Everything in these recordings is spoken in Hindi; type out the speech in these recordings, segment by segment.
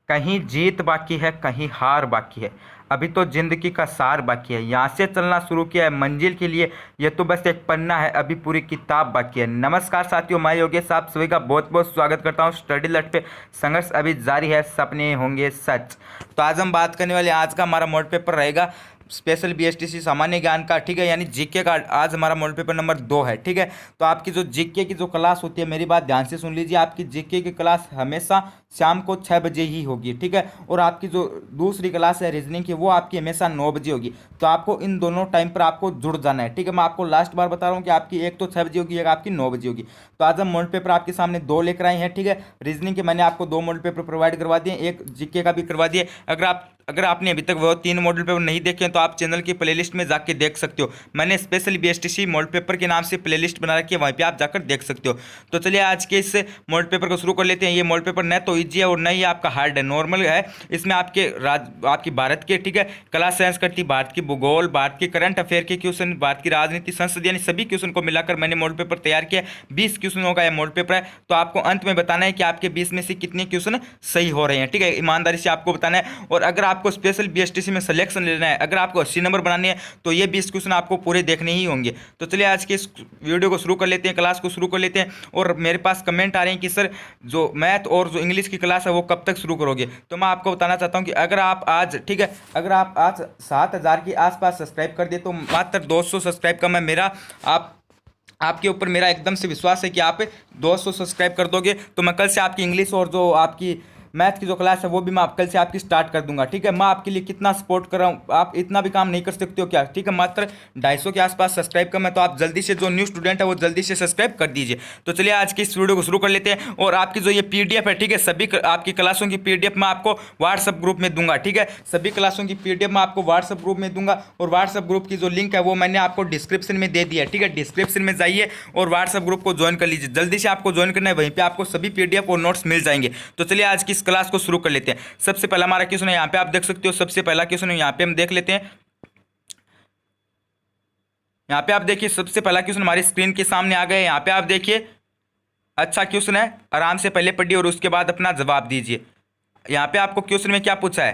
कहीं जीत बाकी है, कहीं हार बाकी है, अभी तो जिंदगी का सार बाकी है। यहाँ से चलना शुरू किया है मंजिल के लिए, ये तो बस एक पन्ना है, अभी पूरी किताब बाकी है। नमस्कार साथियों, मैं योगेश आप सभी का बहुत बहुत स्वागत करता हूँ स्टडी लट पे। संघर्ष अभी जारी है, सपने होंगे सच। तो आज हम बात करने वाले, आज का हमारा मॉडल पेपर रहेगा स्पेशल बीएसटीसी सामान्य ज्ञान का, ठीक है, यानी जीके का। आज हमारा मॉडल पेपर नंबर 2 है, ठीक है। तो आपकी जो जीके की जो क्लास होती है, मेरी बात ध्यान से सुन लीजिए, आपकी जीके की क्लास हमेशा शाम को 6 बजे ही होगी, ठीक है। और आपकी जो दूसरी क्लास है रीजनिंग की, वो आपकी हमेशा 9 बजे होगी। तो आपको इन दोनों टाइम पर आपको जुड़ जाना है, ठीक है। मैं आपको लास्ट बार बता रहा हूँ कि आपकी एक तो 6 बजे होगी, एक आपकी 9 बजे होगी। तो आज हम मॉडल पेपर आपके सामने 2 लेकर आए हैं, ठीक है। रीजनिंग के मैंने आपको 2 मॉडल पेपर प्रोवाइड करवा दिए, एक जीके का भी करवा दिए। अगर आपने अभी तक वो 3 मॉडल पेपर नहीं देखे हैं तो आप चैनल की प्लेलिस्ट में जाके देख सकते हो। मैंने स्पेशल बीएसटीसी मॉडल पेपर के नाम से प्लेलिस्ट बना रखी है, वहीं पे आप जाकर देख सकते हो। तो चलिए आज के इस मॉडल पेपर को शुरू कर लेते हैं। ये मॉडल पेपर न तो ईजी है और न ही आपका हार्ड है, नॉर्मल है। इसमें आपकी भारत के, ठीक है, कला संस्कृति, भारत की भूगोल, भारत के करंट अफेयर के क्वेश्चन, भारत की राजनीति, संसद, यानी सभी क्वेश्चन को मिलाकर मैंने मॉडल पेपर तैयार किया। 20 क्वेश्चनों का यह मॉडल पेपर है। तो आपको अंत में बताना है कि आपके 20 में से कितने क्वेश्चन सही हो रहे हैं, ठीक है। ईमानदारी से आपको बताना है। और अगर आपको स्पेशल बीएसटीसी में सिलेक्शन लेना है, अगर आपको 80 नंबर बनाने हैं, तो ये 20 क्वेश्चन आपको पूरे देखने ही होंगे। तो चलिए आज के इस वीडियो को शुरू कर लेते हैं, क्लास को शुरू कर लेते हैं। और मेरे पास कमेंट आ रहे हैं कि सर जो मैथ और जो इंग्लिश की क्लास है वो कब तक शुरू करोगे। तो मैं आपको बताना चाहता हूँ कि अगर आप आज, ठीक है, अगर आप आज 7,000 के आसपास सब्सक्राइब कर दे, तो मात्र 200 सब्सक्राइब का मैं मेरा आपके ऊपर मेरा एकदम से विश्वास है कि आप 200 सब्सक्राइब कर दोगे, तो मैं कल से आपकी इंग्लिश और जो आपकी मैथ की जो क्लास है वो भी मैं कल से आपकी स्टार्ट कर दूंगा, ठीक है। मैं आपके लिए कितना सपोर्ट कर रहा हूँ, आप इतना भी काम नहीं कर सकते हो क्या, ठीक है। मात्र 250 के आसपास सब्सक्राइब करना है, तो आप जल्दी से, जो न्यू स्टूडेंट है वो जल्दी से सब्सक्राइब कर दीजिए। तो चलिए आज की इस वीडियो को शुरू कर लेते हैं। और आपकी जो ये पीडीएफ है, ठीक है, सभी आपकी क्लासों की पीडीएफ मैं आपको व्हाट्सएप ग्रुप में दूंगा, ठीक है। सभी क्लासों की पीडीएफ मैं आपको व्हाट्सएप ग्रुप में दूंगा। और व्हाट्सएप ग्रुप की जो लिंक है वो मैंने आपको डिस्क्रिप्शन में दे दिया है, ठीक है। डिस्क्रिप्शन में जाइए और व्हाट्सएप ग्रुप को ज्वाइन कर लीजिए, जल्दी से आपको ज्वाइन करना है, वहीं पे आपको सभी पीडीएफ और नोट्स मिल जाएंगे। तो चलिए आज की इस क्लास को शुरू कर लेते हैं। सबसे पहला हमारा क्वेश्चन है, यहाँ पे आप देख सकते हो, सबसे पहला क्वेश्चन है, यहाँ पे हम देख लेते हैं। यहाँ पे आप देखिए, सबसे पहला क्वेश्चन हमारी स्क्रीन के सामने आ गया है। यहाँ पे आप देखिए, अच्छा क्वेश्चन है, आराम से पहले पढ़िए और उसके बाद अपना जवाब दीजिए। यहाँ पे आपको क्वेश्चन में क्या पूछा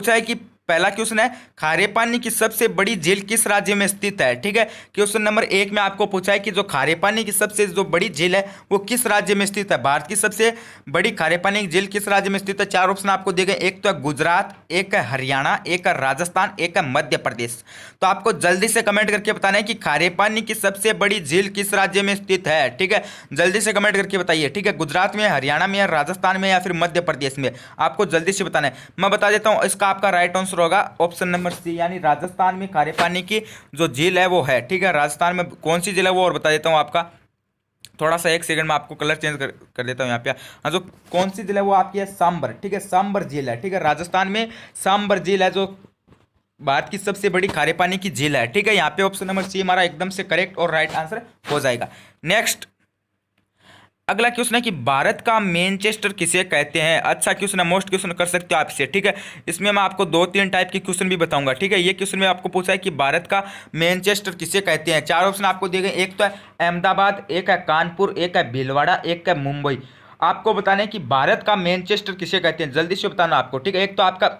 है कि पहला क्वेश्चन है, खारे पानी की सबसे बड़ी झील किस राज्य में स्थित है, ठीक है। क्वेश्चन नंबर 1 में आपको पूछा है कि जो खारे पानी की सबसे जो बड़ी झील है वो किस राज्य में स्थित है। भारत की सबसे बड़ी खारे पानी की झील किस राज्य में स्थित है। 4 ऑप्शन आपको दिए गए, एक तो है गुजरात, एक है हरियाणा, एक है राजस्थान, एक है मध्य प्रदेश। तो आपको जल्दी से कमेंट करके बताना है कि खारे पानी की सबसे बड़ी झील किस राज्य में स्थित है, ठीक है। जल्दी से कमेंट करके बताइए, ठीक है। गुजरात में, हरियाणा में, राजस्थान में, या फिर मध्य प्रदेश में, आपको जल्दी से बताना है। मैं बता देता हूं, इसका आपका राइट आंसर होगा ऑप्शन नंबर सी, यानी राजस्थान में खारे पानी की जो झील है वो है, ठीक है। राजस्थान में कौन सी झील है वो और बता देता हूं आपका, थोड़ा सा एक सेकंड में आपको कलर चेंज कर देता हूं यहाँ पे। हाँ, जो कौन सी झील है वो आपकी है सांबर, ठीक है। सांबर झील है, ठीक है, राजस्थान में सांबर झील है, जो भारत की सबसे बड़ी खारे पानी की झील है, ठीक है। यहाँ पे ऑप्शन नंबर सी हमारा एकदम से करेक्ट और राइट आंसर हो जाएगा। नेक्स्ट अगला क्वेश्चन है कि भारत का मैनचेस्टर किसे कहते हैं। अच्छा क्वेश्चन है, मोस्ट क्वेश्चन कर सकते हो आप इसे, ठीक है। इसमें मैं आपको 2-3 टाइप के क्वेश्चन भी बताऊंगा, ठीक है। ये क्वेश्चन में आपको पूछा है कि भारत का मैनचेस्टर किसे कहते हैं। 4 ऑप्शन आपको दिए गए, एक तो है अहमदाबाद, एक है कानपुर, एक है भीलवाड़ा, एक है मुंबई। आपको बताना है कि भारत का मैनचेस्टर किसे कहते हैं, जल्दी से बताना आपको, ठीक है। एक तो आपका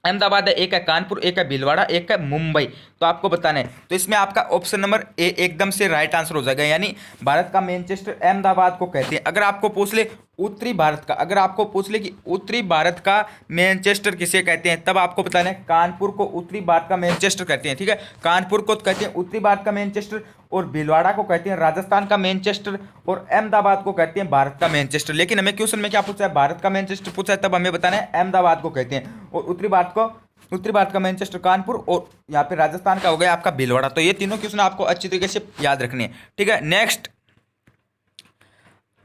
अहमदाबाद है, एक है कानपुर, एक है भीलवाड़ा, एक है मुंबई। तो आपको बताना है, तो इसमें आपका ऑप्शन नंबर ए एकदम से राइट आंसर हो जाएगा, यानी भारत का मैनचेस्टर अहमदाबाद को कहते हैं। अगर आपको पूछ ले उत्तरी भारत का, अगर आपको पूछ ले कि उत्तरी भारत का मैनचेस्टर किसे कहते हैं, तब आपको बताना है कानपुर को उत्तरी भारत का मैनचेस्टर कहते हैं, ठीक है। कानपुर को कहते हैं उत्तरी भारत का मैनचेस्टर, और भीलवाड़ा को कहते हैं राजस्थान का मैनचेस्टर, और अहमदाबाद को कहते हैं भारत का मैनचेस्टर। लेकिन हमें क्वेश्चन में क्या पूछा है, भारत का मैनचेस्टर पूछा है, तब हमें बताना है अहमदाबाद को कहते हैं, और उत्तरी भारत का मैनचेस्टर कानपुर, और यहाँ पे राजस्थान का हो गया आपका भीलवाड़ा। तो ये तीनों क्वेश्चन आपको अच्छी तरीके से याद रखने हैं, ठीक है। नेक्स्ट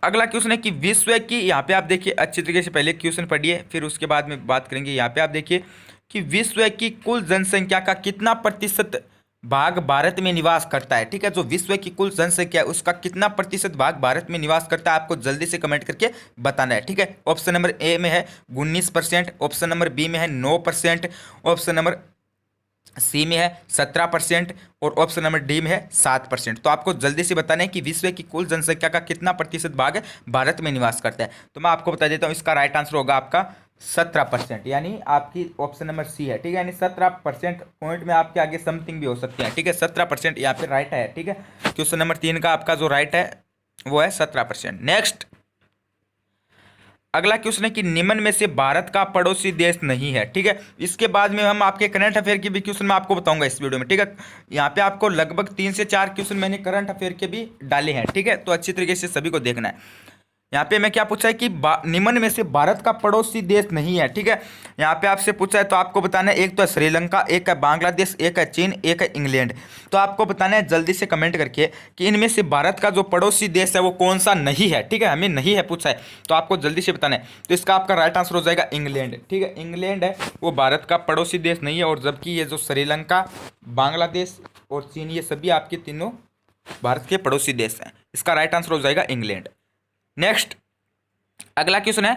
अगला क्वेश्चन है कि विश्व की, यहाँ पे आप देखिए अच्छी तरीके से पहले क्वेश्चन पढ़िए, फिर उसके बाद में बात करेंगे। यहाँ पे आप देखिए कि विश्व की कुल जनसंख्या का कितना प्रतिशत भाग भारत में निवास करता है, ठीक है। जो विश्व की कुल जनसंख्या है उसका कितना प्रतिशत भाग भारत में निवास करता है, आपको जल्दी से कमेंट करके बताना है, ठीक है। ऑप्शन नंबर ए में है 19%, ऑप्शन नंबर बी में है 9%, ऑप्शन नंबर सी में है 17% और ऑप्शन नंबर डी में है 7%। तो आपको जल्दी से बताना है कि विश्व की कुल जनसंख्या का कितना प्रतिशत भाग भारत में निवास करता है। तो मैं आपको बता देता हूँ, इसका राइट आंसर होगा आपका 17%, यानी आपकी ऑप्शन नंबर सी है। ठीक है, यानी 17% पॉइंट में आपके आगे समथिंग भी हो सकते हैं। ठीक है, 17% यहाँ पे राइट है। ठीक है, क्वेश्चन नंबर 3 का आपका जो राइट है वो है 17%। नेक्स्ट अगला क्वेश्चन है कि निम्न में से भारत का पड़ोसी देश नहीं है। ठीक है, इसके बाद में हम आपके करंट अफेयर की भी क्वेश्चन मैं आपको बताऊंगा इस वीडियो में। ठीक है, यहाँ पे आपको लगभग 3 से 4 क्वेश्चन मैंने करंट अफेयर के भी डाले हैं। ठीक है, तो अच्छी तरीके से सभी को देखना है। यहाँ पे मैं क्या पूछा है कि निम्न में से भारत का पड़ोसी देश नहीं है। ठीक है, यहाँ पे आपसे पूछा है तो आपको बताना है, एक तो है श्रीलंका, एक है बांग्लादेश, एक है चीन, एक है इंग्लैंड। तो आपको बताना है जल्दी से कमेंट करके कि इनमें से भारत का जो पड़ोसी देश है वो कौन सा नहीं है। ठीक है, हमें नहीं है पूछा है, तो आपको जल्दी से बताना है। तो इसका आपका राइट आंसर हो जाएगा इंग्लैंड। ठीक है, इंग्लैंड है वो भारत का पड़ोसी देश नहीं है, और जबकि ये जो श्रीलंका, बांग्लादेश और चीन, ये सभी आपके तीनों भारत के पड़ोसी देश हैं। इसका राइट आंसर हो जाएगा इंग्लैंड। नेक्स्ट अगला क्वेश्चन है,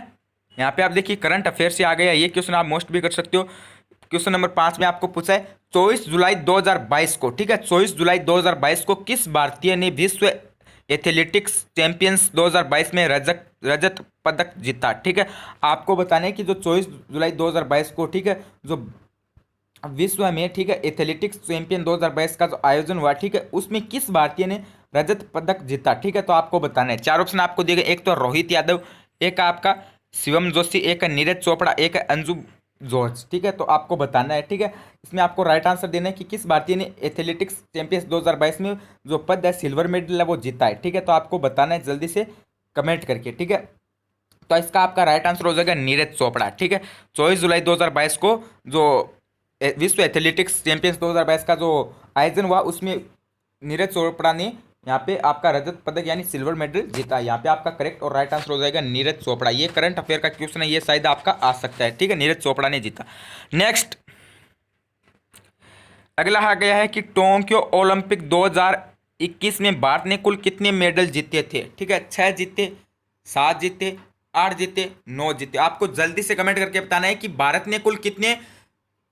यहाँ पे आप देखिए करंट अफेयर से आ गया, ये क्वेश्चन आप मोस्ट भी कर सकते हो। क्वेश्चन नंबर 5 में आपको पूछा है 24 जुलाई 2022 को, ठीक है, 24 जुलाई 2022 को किस भारतीय ने विश्व एथलेटिक्स चैंपियंस 2022 में रजत रजत पदक जीता। ठीक है, आपको बताना है कि जो 24 जुलाई 2022 को, ठीक है, जो विश्व में, ठीक है, एथलेटिक्स चैंपियन 2022 का जो आयोजन हुआ, ठीक है, उसमें किस भारतीय ने रजत पदक जीता। ठीक है, तो आपको बताना है। 4 ऑप्शन आपको दिए गए, एक तो रोहित यादव, एक आपका शिवम जोशी, एक है नीरज चोपड़ा, एक है अंजू जॉर्ज। ठीक है, तो आपको बताना है। ठीक है, इसमें आपको राइट आंसर देना है कि किस भारतीय ने एथलेटिक्स चैंपियंस 2022 में जो पद है, सिल्वर मेडल है, वो जीता है। ठीक है, तो आपको बताना है जल्दी से कमेंट करके। ठीक है, तो इसका आपका राइट आंसर हो जाएगा नीरज चोपड़ा। ठीक है, 24 जुलाई 2022 को जो विश्व एथलेटिक्स चैंपियंस 2022 का जो आयोजन हुआ, उसमें नीरज चोपड़ा ने यहाँ पे आपका रजत पदक यानी सिल्वर मेडल जीता। यहाँ पे आपका करेक्ट और राइट आंसर हो जाएगा नीरज चोपड़ा। ये करंट अफेयर का क्वेश्चन है, ये शायद आपका आ सकता है। ठीक है, नीरज चोपड़ा ने जीता। नेक्स्ट अगला आ गया है कि टोक्यो ओलंपिक 2021 में भारत ने कुल कितने मेडल जीते थे। ठीक है, 6 जीते, 7 जीते, 8 जीते, 9 जीते। आपको जल्दी से कमेंट करके बताना है कि भारत ने कुल कितने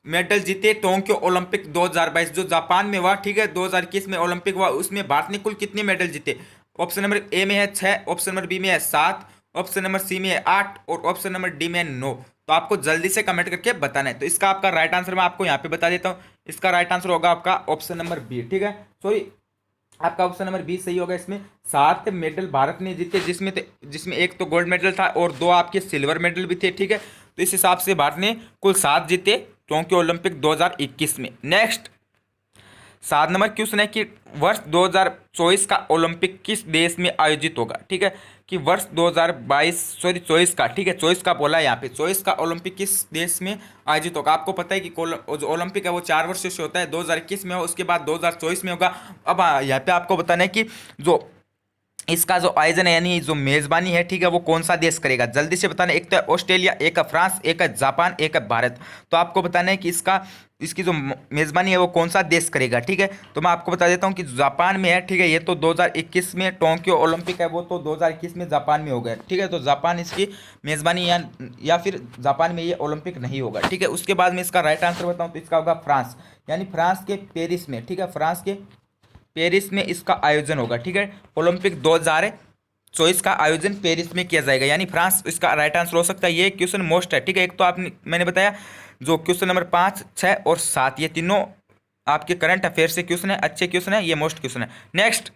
मेडल जीते टोक्यो ओलंपिक 2022 जो जापान में हुआ। ठीक है, 2021 में ओलंपिक हुआ, उसमें भारत ने कुल कितने मेडल जीते। ऑप्शन नंबर ए में है 6, ऑप्शन नंबर बी में है 7, ऑप्शन नंबर सी में है 8 और ऑप्शन नंबर डी में है 9। तो आपको जल्दी से कमेंट करके बताना है। तो इसका आपका राइट आंसर मैं आपको यहाँ पे बता देता हूँ। इसका राइट आंसर होगा आपका ऑप्शन नंबर बी। ठीक है, सॉरी, आपका ऑप्शन नंबर बी सही होगा। इसमें 7 मेडल भारत ने जीते, जिसमें एक तो गोल्ड मेडल था और 2 आपके सिल्वर मेडल भी थे। ठीक है, तो इस हिसाब से भारत ने कुल 7 जीते टोक्यो ओलंपिक 2021 में। नेक्स्ट 7 नंबर क्वेश्चन है कि वर्ष 2024 का ओलंपिक किस देश में आयोजित होगा। ठीक है, कि वर्ष 24 का, ठीक है, 24 का बोला है यहाँ पे, 24 का ओलंपिक किस देश में आयोजित होगा। आपको पता है कि जो ओलंपिक है वो 4 वर्षों से होता है, 2021 में हो, उसके बाद 2024 में होगा। अब यहाँ पे आपको बताना है कि जो इसका जो आयोजन है यानी जो मेजबानी है, ठीक है, वो कौन सा देश करेगा। जल्दी से बताना, एक तो है ऑस्ट्रेलिया, एक है फ्रांस, एक है जापान, एक है भारत। तो आपको बताना है कि इसकी जो मेजबानी है वो कौन सा देश करेगा। ठीक है, तो मैं आपको बता देता हूँ कि जापान में है। ठीक है, ये तो 2021 में टोक्यो ओलंपिक है वो तो 2021 में जापान में हो गया। ठीक है, तो जापान इसकी मेजबानी या फिर जापान में ये ओलंपिक नहीं होगा। ठीक है, उसके बाद में इसका राइट आंसर बताऊँ तो इसका होगा फ्रांस, यानी फ्रांस के पेरिस में। ठीक है, फ्रांस के पेरिस में इसका आयोजन होगा। ठीक है, ओलंपिक 2024 का आयोजन पेरिस में किया जाएगा, यानी फ्रांस इसका राइट आंसर हो सकता है। ये क्वेश्चन मोस्ट है। ठीक है, एक तो आपने मैंने बताया जो क्वेश्चन नंबर 5, 6 और 7 ये तीनों आपके करंट अफेयर से क्वेश्चन है, अच्छे क्वेश्चन है, ये मोस्ट क्वेश्चन है। नेक्स्ट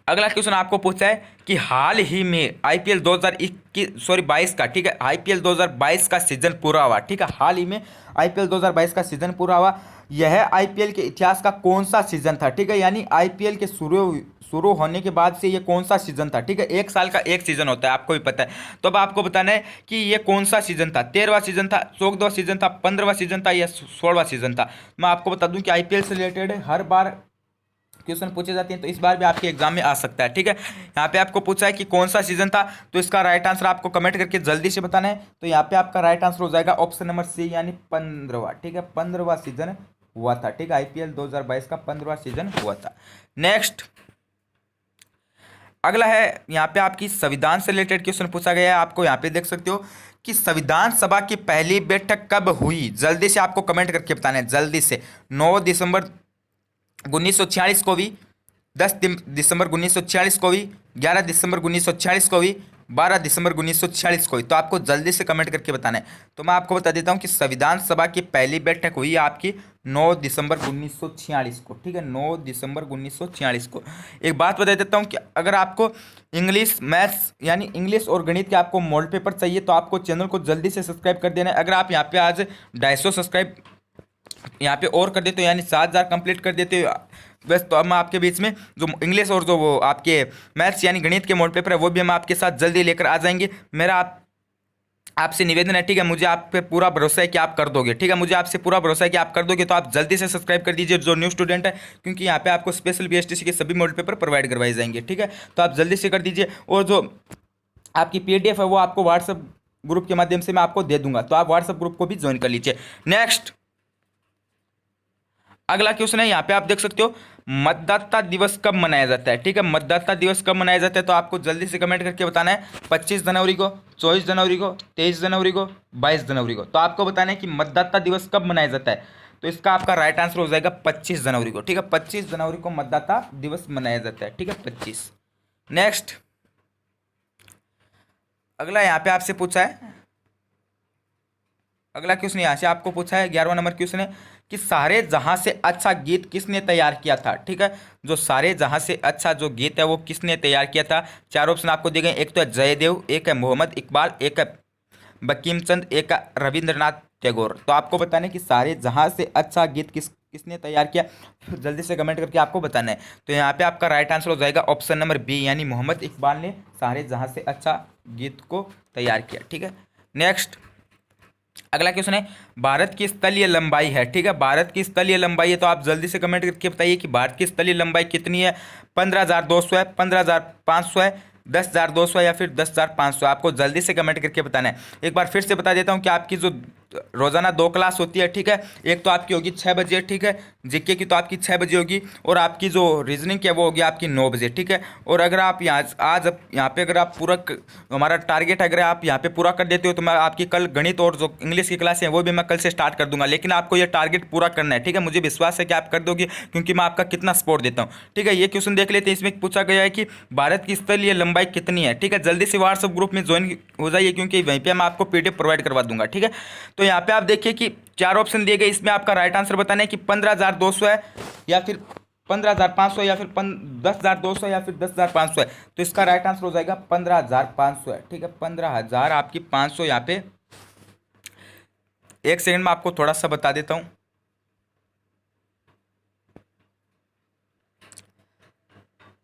अगला क्वेश्चन आपको पूछा है कि हाल ही में आईपीएल 22 का, ठीक है, आईपीएल 2022 का सीजन पूरा हुआ। ठीक है, हाल ही में आईपीएल 2022 का सीजन पूरा हुआ। यह आईपीएल के इतिहास का कौन सा सीजन था। ठीक है, यानी आईपीएल के शुरू होने के बाद से ये कौन सा सीजन था। ठीक है, 1 साल का एक सीजन होता है, आपको भी पता है। तो अब आपको बताना है कि ये कौन सा सीजन था, 13वां सीजन था, 14वां सीजन था, 15वां सीजन था या 16वां सीजन था। मैं आपको बता दूं कि आईपीएल से रिलेटेड हर बार क्वेश्चन पूछे जाते हैं, तो इस बार भी आपके एग्जाम में आ सकता है। ठीक है, यहाँ पे आपको पूछा है कि कौन सा सीजन था, तो इसका राइट आंसर आपको कमेंट करके जल्दी से बताना है। तो यहाँ पे आपका राइट आंसर हो जाएगा ऑप्शन नंबर सी, यानी 15वां। ठीक है, 15वां सीजन हुआ था। ठीक है, आईपीएल 2022 का 15वां सीजन हुआ था। नेक्स्ट अगला है यहाँ पे आपकी संविधान से रिलेटेड क्वेश्चन पूछा गया है। आपको यहाँ पे देख सकते हो कि संविधान सभा की पहली बैठक कब हुई, जल्दी से आपको कमेंट करके बताना है, जल्दी से। 9 दिसंबर 1946 को भी, 10 दिसंबर 1946 को भी, 11 दिसंबर 1946 को भी, 12 दिसंबर 1946 को भी। तो आपको जल्दी से कमेंट करके बताना है। तो मैं आपको बता देता हूँ कि संविधान सभा की पहली बैठक हुई आपकी 9 दिसंबर 1946 को, ठीक है, 9 दिसंबर 1946 को। एक बात बता देता हूँ कि अगर आपको इंग्लिश मैथ्स यानी इंग्लिश और गणित के आपको मॉडल पेपर चाहिए तो आपको चैनल को जल्दी से सब्सक्राइब कर देना है। अगर आप यहाँ पे आज 250 सब्सक्राइब यहाँ पे और कर देते हो यानी 7,000 कंप्लीट कर देते हो बस, तो अब मैं आपके बीच में जो इंग्लिश और जो वो आपके मैथ्स यानी गणित के मॉडल पेपर है वो भी हम आपके साथ जल्दी लेकर आ जाएंगे। मेरा आपसे निवेदन है, ठीक है, मुझे आप पे पूरा भरोसा है कि आप कर दोगे, ठीक है, मुझे आपसे पूरा भरोसा है कि आप कर दोगे। तो आप जल्दी से सब्सक्राइब कर दीजिए जो न्यू स्टूडेंट है, क्योंकि यहाँ पे आपको स्पेशल बीएसटीसी के सभी मॉडल पेपर प्रोवाइड करवाए जाएंगे, ठीक है। तो आप जल्दी से कर दीजिए। और जो आपकी पीडीएफ है वो आपको व्हाट्सएप ग्रुप के माध्यम से मैं आपको दे दूंगा, तो आप व्हाट्सएप ग्रुप को भी ज्वाइन कर लीजिए। नेक्स्ट अगला क्वेश्चन है, यहाँ पे आप देख सकते हो मतदाता दिवस कब मनाया जाता है, ठीक है, मतदाता दिवस कब मनाया जाता है। तो आपको जल्दी से कमेंट करके बताना है 25 जनवरी को, 24 जनवरी को, 23 जनवरी को, 22 जनवरी को। तो आपको बताना है कि मतदाता दिवस कब मनाया जाता है। तो इसका आपका राइट आंसर हो जाएगा 25 जनवरी को, ठीक है, 25 जनवरी को मतदाता दिवस मनाया जाता है, ठीक है, 25। नेक्स्ट अगला यहाँ पे आपसे पूछा है, अगला क्वेश्चन यहाँ से आपको पूछा है 11वां नंबर क्वेश्चन है कि सारे जहां से अच्छा गीत किसने तैयार किया था, ठीक है, जो सारे जहां से अच्छा जो गीत है वो किसने तैयार किया था। चार ऑप्शन आपको दिए गए, एक तो है जयदेव, एक है मोहम्मद इकबाल, एक है बंकिम चंद, एक है रविंद्रनाथ टैगोर। तो आपको बताना है कि सारे जहां से अच्छा गीत किसने तैयार किया, जल्दी से कमेंट करके आपको बताना है। तो यहाँ पे आपका राइट आंसर हो जाएगा ऑप्शन नंबर बी यानी मोहम्मद इकबाल ने सारे जहां से अच्छा गीत को तैयार किया, ठीक है। नेक्स्ट अगला क्वेश्चन है भारत की स्थलीय लंबाई है, ठीक है, भारत की स्थलीय लंबाई है। तो आप जल्दी से कमेंट करके बताइए कि भारत की स्थलीय लंबाई कितनी है। 15,200 है, 15,500 है, 10,200 या फिर 10,500। आपको जल्दी से कमेंट करके बताना है। एक बार फिर से बता देता हूँ कि आपकी जो रोजाना 2 क्लास होती है, ठीक है, एक तो आपकी होगी 6 बजे, ठीक है, जीके की तो आपकी 6 बजे होगी, और आपकी जो रीजनिंग की है वो होगी आपकी 9 बजे, ठीक है। और अगर आप यहाँ पे अगर आप पूरा हमारा टारगेट अगर आप यहाँ पे पूरा कर देते हो तो मैं आपकी कल गणित और जो इंग्लिश की क्लास है वो भी मैं कल से स्टार्ट कर दूंगा, लेकिन आपको ये टारगेट पूरा करना है, ठीक है, मुझे विश्वास है कि आप कर दोगे क्योंकि मैं आपका कितना सपोर्ट देता हूँ, ठीक है। ये क्वेश्चन देख लेते हैं, इसमें पूछा गया है कि भारत की स्थलीय लंबाई कितनी है, ठीक है, जल्दी से व्हाट्सएप ग्रुप में ज्वाइन हो जाइए क्योंकि वहीं पर मैं आपको पीडीएफ प्रोवाइड करवा दूंगा, ठीक है। तो यहाँ पे आप देखिए कि 4 ऑप्शन दिए गए, इसमें आपका राइट आंसर बताना है कि 15,200 है या फिर 15,500 या फिर 10,200 या फिर 10,500 है। तो इसका राइट आंसर हो जाएगा 15,500 है, ठीक है, 15,000 आपकी 500 यहाँ पे। एक सेकंड में आपको थोड़ा सा बता देता हूँ।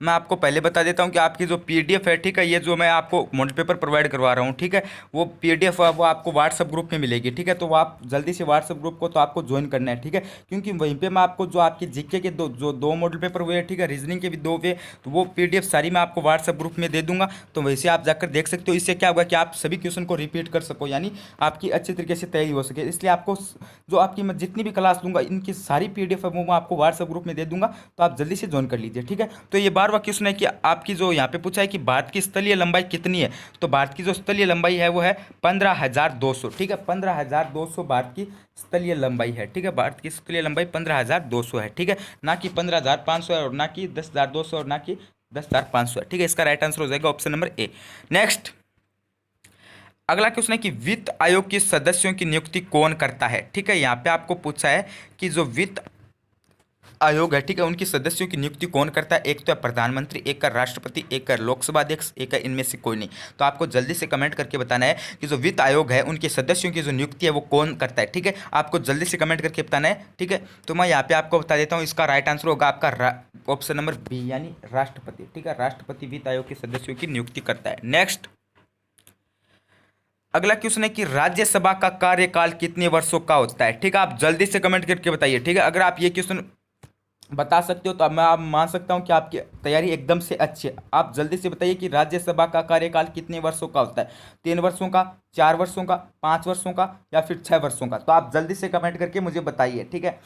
मैं आपको पहले बता देता हूं कि आपकी जो पीडीएफ है, ठीक है, ये जो मैं आपको मॉडल पेपर प्रोवाइड करवा रहा हूं, ठीक है, वो पीडीएफ वो आपको व्हाट्सएप ग्रुप में मिलेगी, ठीक है। तो वो आप जल्दी से व्हाट्सएप ग्रुप को तो आपको ज्वाइन करना है, ठीक है, क्योंकि वहीं पे मैं आपको जो आपकी जीके के दो मॉडल पेपर हुए, ठीक है, रीजनिंग के भी 2 हुए, तो वो पीडीएफ सारी मैं आपको व्हाट्सएप ग्रुप में दे दूंगा। तो वैसे आप जाकर देख सकते हो। इससे क्या होगा कि आप सभी क्वेश्चन को रिपीट कर सको, यानी आपकी अच्छी तरीके से तैयारी हो सके। इसलिए आपको जो आपकी मैं जितनी भी क्लास दूंगा इनकी सारी पीडीएफ है वो मैं आपको व्हाट्सएप ग्रुप में दे दूंगा, तो आप जल्दी से ज्वाइन कर लीजिए, ठीक है। तो ये 12वां क्वेश्चन है कि आपकी जो यहाँ पे पूछा है कि भारत की स्थलीय लंबाई कितनी है। तो भारत की जो स्थलीय लंबाई है वो है 15,200, ठीक है, 15,200 भारत की स्थलीय लंबाई है, ठीक है, भारत की स्थलीय लंबाई 15,200 है, ठीक है, ना कि 15,500 है और ना कि 10,200 और ना कि 10,500 है, ठीक है। इसका राइट आंसर हो जाएगा ऑप्शन नंबर ए। नेक्स्ट अगला क्वेश्चन है कि वित्त आयोग के सदस्यों की नियुक्ति कौन करता है, ठीक है। यहाँ पे आपको पूछा है कि जो वित्त आयोग है, ठीक है, उनकी सदस्यों की नियुक्ति कौन करता है। एक तो है प्रधानमंत्री, एक है राष्ट्रपति, एक है लोकसभा अध्यक्ष, एक है इनमें से कोई नहीं। तो आपको जल्दी से कमेंट करके बताना है कि जो वित्त आयोग है उनके सदस्यों की जो नियुक्ति है वो कौन करता है, ठीक है, आपको जल्दी से कमेंट करके बताना है, ठीक है। तो मैं यहाँ पे आपको बता देता हूँ, इसका राइट आंसर होगा आपका ऑप्शन नंबर बी यानी राष्ट्रपति, ठीक है, राष्ट्रपति वित्त आयोग के सदस्यों की नियुक्ति करता है। नेक्स्ट अगला क्वेश्चन है कि राज्यसभा का कार्यकाल कितने वर्षों का होता है, ठीक है, आप जल्दी से कमेंट करके बताइए, ठीक है। अगर आप ये क्वेश्चन बता सकते हो तो मैं आप मान सकता हूं कि आपकी तैयारी एकदम से अच्छी है। आप जल्दी से बताइए कि राज्यसभा का कार्यकाल कितने वर्षों का होता है। 3 वर्षों का, 4 वर्षों का, 5 वर्षों का या फिर 6 वर्षों का। तो आप जल्दी से कमेंट करके मुझे बताइए, ठीक है,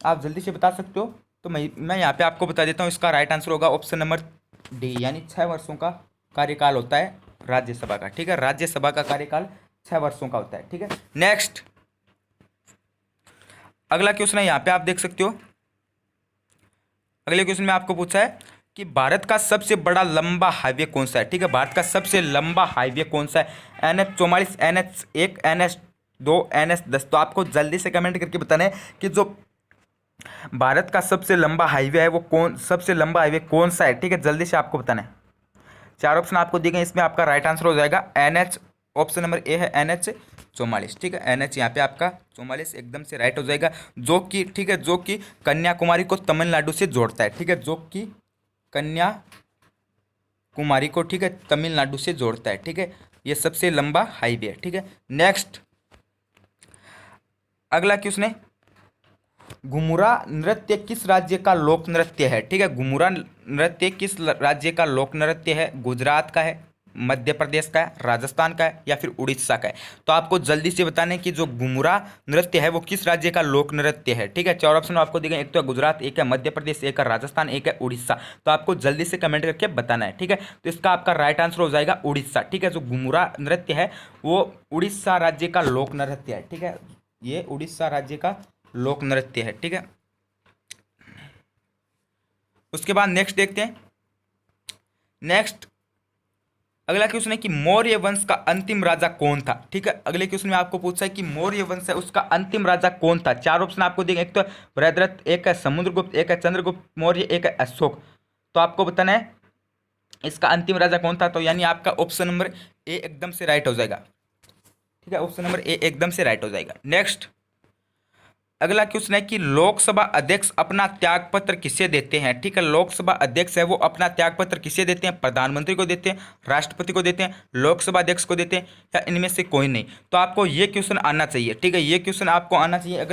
आप जल्दी से बता सकते हो। तो मैं यहाँ पे आपको बता देता हूँ, इसका राइट आंसर होगा ऑप्शन नंबर डी, यानी 6 वर्षों का कार्यकाल होता है राज्यसभा का। ठीक है, राज्यसभा का कार्यकाल 6 वर्षों का होता है। ठीक है, नेक्स्ट अगला क्वेश्चन है, यहाँ पे आप देख सकते हो। अगले क्वेश्चन में आपको पूछा है कि भारत का सबसे बड़ा लंबा हाईवे कौन सा है। ठीक है, भारत का सबसे लंबा हाईवे कौन सा है। NH44, NH1, NH2, NH10। तो आपको जल्दी से कमेंट करके बताना है कि जो भारत का सबसे लंबा हाईवे है वो सबसे लंबा हाईवे कौन सा है। ठीक है, जल्दी से आपको बताना है। 4 ऑप्शन आपको दिए गए, इसमें आपका राइट आंसर हो जाएगा NH। ऑप्शन नंबर ए है NH44। ठीक है, NH यहाँ पे आपका 44 एकदम से राइट हो जाएगा, जो कि ठीक है, जो कि कन्याकुमारी को तमिलनाडु से जोड़ता है। ठीक है, जो कि कन्याकुमारी को ठीक है तमिलनाडु से जोड़ता है। ठीक है, ये सबसे लंबा हाईवे है। ठीक है, नेक्स्ट अगला क्वेश्चन है, घुमुरा नृत्य किस राज्य का लोक नृत्य है। ठीक है, घुमुरा नृत्य किस राज्य का लोक नृत्य है। गुजरात का है, मध्य प्रदेश का है, राजस्थान का है या फिर उड़ीसा का है। तो आपको जल्दी से बताना है कि जो घुमुरा नृत्य है वो किस राज्य का लोक नृत्य है। ठीक है, 4 ऑप्शन आपको दिए गए, एक तो है गुजरात, एक है मध्य प्रदेश, एक है राजस्थान, एक है उड़ीसा। तो आपको जल्दी से कमेंट करके बताना है। ठीक है, तो इसका आपका राइट आंसर हो जाएगा उड़ीसा। ठीक है, जो घुमुरा नृत्य है वो उड़ीसा राज्य का लोक नृत्य है। ठीक है, ये उड़ीसा राज्य का लोक नृत्य है। ठीक है, उसके बाद नेक्स्ट देखते हैं। नेक्स्ट अगला क्वेश्चन है कि मौर्य वंश का अंतिम राजा कौन था। ठीक है, अगले क्वेश्चन में आपको पूछा है कि मौर्य वंश है उसका अंतिम राजा कौन था। 4 ऑप्शन आपको देंगे, एक तो बृहद्रथ, एक है समुद्रगुप्त, एक है चंद्रगुप्त मौर्य, एक है अशोक। तो आपको बताना है इसका अंतिम राजा कौन था। तो यानी आपका ऑप्शन नंबर ए एकदम से राइट हो जाएगा। ठीक है, ऑप्शन नंबर ए एकदम से राइट हो जाएगा। नेक्स्ट अगला क्वेश्चन है कि लोकसभा अध्यक्ष अपना त्यागपत्र किसे देते हैं। ठीक है, लोकसभा अध्यक्ष है वो अपना त्यागपत्र किसे देते हैं। प्रधानमंत्री को देते हैं, राष्ट्रपति को देते हैं, लोकसभा अध्यक्ष को देते हैं या इनमें से कोई नहीं। तो आपको ये क्वेश्चन आना चाहिए। ठीक है, ये क्वेश्चन आपको आना चाहिए।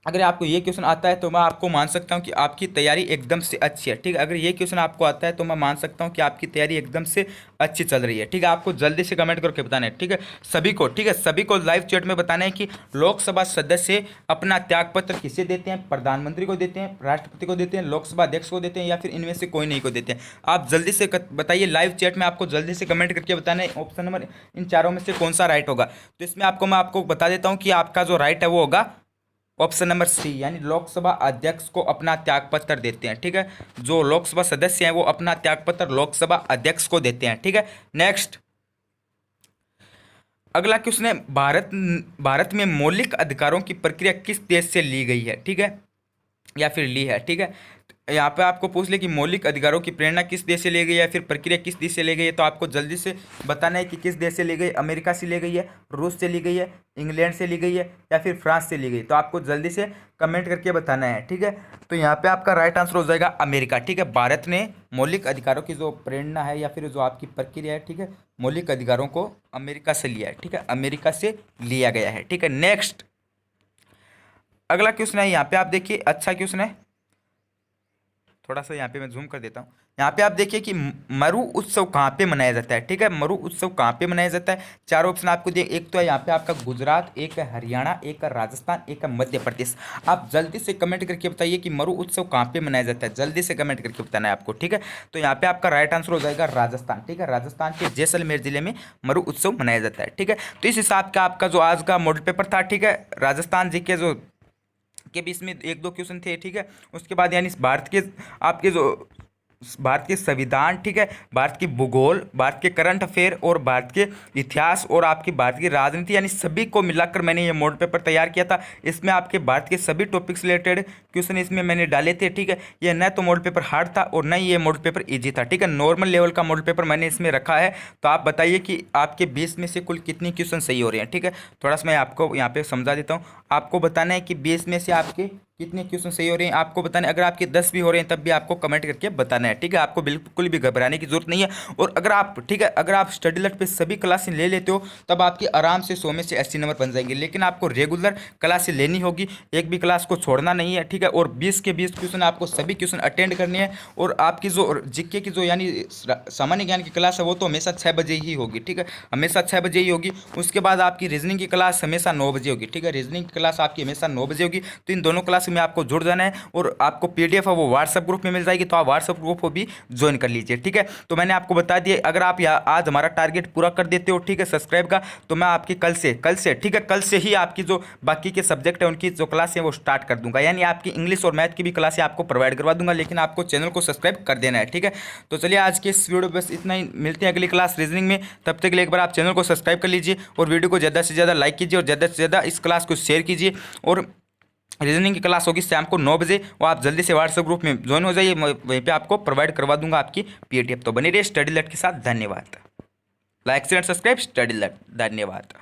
अगर आपको ये क्वेश्चन आता है तो मैं आपको मान सकता हूँ कि आपकी तैयारी एकदम से अच्छी है। ठीक है, अगर ये क्वेश्चन आपको आता है तो मैं मान सकता हूँ कि आपकी तैयारी एकदम से अच्छी चल रही है। ठीक है, आपको जल्दी से कमेंट करके बताना है। ठीक है, सभी को, ठीक है, सभी को लाइव चैट में बताना है कि लोकसभा सदस्य अपना त्यागपत्र किसे देते हैं। प्रधानमंत्री को देते हैं, राष्ट्रपति को देते हैं, लोकसभा अध्यक्ष को देते हैं या फिर इनमें से कोई नहीं को देते हैं। आप जल्दी से बताइए लाइव चैट में, आपको जल्दी से कमेंट करके बताना है ऑप्शन नंबर इन चारों में से कौन सा राइट होगा। तो इसमें मैं आपको बता देता हूँ कि आपका जो राइट है वो होगा ऑप्शन नंबर सी, यानी लोकसभा अध्यक्ष को अपना त्यागपत्र देते हैं। ठीक है, जो लोकसभा सदस्य हैं वो अपना त्यागपत्र लोकसभा अध्यक्ष को देते हैं। ठीक है, नेक्स्ट अगला क्वेश्चन है, भारत में मौलिक अधिकारों की प्रक्रिया किस देश से ली गई है। ठीक है, या फिर ली है। ठीक है, यहाँ पे आपको पूछ ले कि मौलिक अधिकारों की प्रेरणा किस देश से ली गई है या फिर प्रक्रिया किस देश से ली गई है। तो आपको जल्दी से बताना है कि किस देश से ली गई। अमेरिका से ली गई है, रूस से ली गई है, इंग्लैंड से ली गई है या फिर फ्रांस से ली गई। तो आपको जल्दी से कमेंट करके बताना है। ठीक है, तो यहाँ पे आपका राइट आंसर हो जाएगा अमेरिका। ठीक है, भारत ने मौलिक अधिकारों की जो प्रेरणा है या फिर जो आपकी प्रक्रिया है, ठीक है, मौलिक अधिकारों को अमेरिका से लिया है। ठीक है, अमेरिका से लिया गया है। ठीक है, नेक्स्ट अगला क्वेश्चन है, यहाँ पे आप देखिए, अच्छा क्वेश्चन है, थोड़ा सा यहाँ पे मैं जूम कर देता हूँ। यहाँ पे आप देखिए कि मरु उत्सव कहाँ पे मनाया जाता है। ठीक है, मरु उत्सव कहाँ पे मनाया जाता है। 4 ऑप्शन आपको दिए, एक तो है यहाँ पे आपका गुजरात, एक है हरियाणा, एक है राजस्थान, एक है मध्य प्रदेश। आप जल्दी से कमेंट करके बताइए कि मरु उत्सव कहाँ पे मनाया जाता है। जल्दी से कमेंट करके बताना है आपको। ठीक है, तो यहाँ पे आपका राइट आंसर हो जाएगा राजस्थान। ठीक है, राजस्थान के जैसलमेर जिले में मरु उत्सव मनाया जाता है। ठीक है, तो इस हिसाब का आपका जो आज का मॉडल पेपर था, ठीक है, राजस्थान जी के जो के बीच में 1-2 क्वेश्चन थे। ठीक है, उसके बाद यानी भारत के आपके जो भारत के संविधान, ठीक है, भारत की भूगोल, भारत के करंट अफेयर और भारत के इतिहास और आपकी भारत की राजनीति, यानी सभी को मिलाकर मैंने ये मॉडल पेपर तैयार किया था। इसमें आपके भारत के सभी टॉपिक्स रिलेटेड क्वेश्चन इसमें मैंने डाले थे। ठीक है, ये न तो मॉडल पेपर हार्ड था और न ही ये मॉडल पेपर ईजी था। ठीक है, नॉर्मल लेवल का मॉडल पेपर मैंने इसमें रखा है। तो आप बताइए कि आपके 20 में से कुल कितनी क्वेश्चन सही हो रहे हैं। ठीक है, थोड़ा सा मैं आपको यहाँ पे समझा देता हूँ। आपको बताना है कि 20 में से आपके कितने क्वेश्चन सही हो रहे हैं। आपको बताना है, अगर आपके 10 भी हो रहे हैं तब भी आपको कमेंट करके बताना है। ठीक है, आपको बिल्कुल भी घबराने की जरूरत नहीं है। और अगर आप, ठीक है, अगर आप स्टडी अलर्ट पे सभी क्लासें ले लेते हो तब आपकी आराम से 100 में से 80 नंबर बन जाएंगे। लेकिन आपको रेगुलर क्लासें लेनी होगी, एक भी क्लास को छोड़ना नहीं है। ठीक है, और 20 के 20 क्वेश्चन आपको सभी क्वेश्चन अटेंड करने हैं। और आपकी जो जीके की जो यानी सामान्य ज्ञान की क्लास है वो तो हमेशा 6 बजे ही होगी। ठीक है, हमेशा 6 बजे ही होगी। उसके बाद आपकी रीजनिंग की क्लास हमेशा 9 बजे होगी। ठीक है, रीजनिंग की क्लास आपकी हमेशा 9 बजे होगी। तो इन दोनों क्लास क्लास में आपको जुड़ जाना है और आपको PDF है वो व्हाट्सएप ग्रुप में मिल जाएगी, तो आप व्हाट्सएप ग्रुप को भी ज्वाइन कर लीजिए। ठीक है, तो मैंने आपको बता दिया, अगर आप आज हमारा टारगेट पूरा कर देते हो, ठीक है, सब्सक्राइब का, तो मैं आपकी कल से ठीक है, कल से ही आपकी जो बाकी के सब्जेक्ट है उनकी जो क्लास है वो स्टार्ट कर दूंगा, यानी आपकी इंग्लिश और मैथ की भी क्लासें आपको प्रोवाइड करवा दूंगा, लेकिन आपको चैनल को सब्सक्राइब कर देना है। ठीक है, तो चलिए आज के इस वीडियो बस इतना ही, मिलते हैं अगली क्लास रीजनिंग में। तब तक के लिए एक बार आप चैनल को सब्सक्राइब कर लीजिए और वीडियो को ज़्यादा से ज़्यादा लाइक कीजिए और ज़्यादा से ज़्यादा इस क्लास को शेयर कीजिए। और रीजनिंग की क्लास होगी शाम को 9 बजे, वो आप जल्दी से व्हाट्सएप ग्रुप में ज्वाइन हो जाइए, वहीं पे आपको प्रोवाइड करवा दूंगा आपकी PDF। तो बने रहिए स्टडी लर्ट के साथ। धन्यवाद। Like share subscribe study lert. धन्यवाद।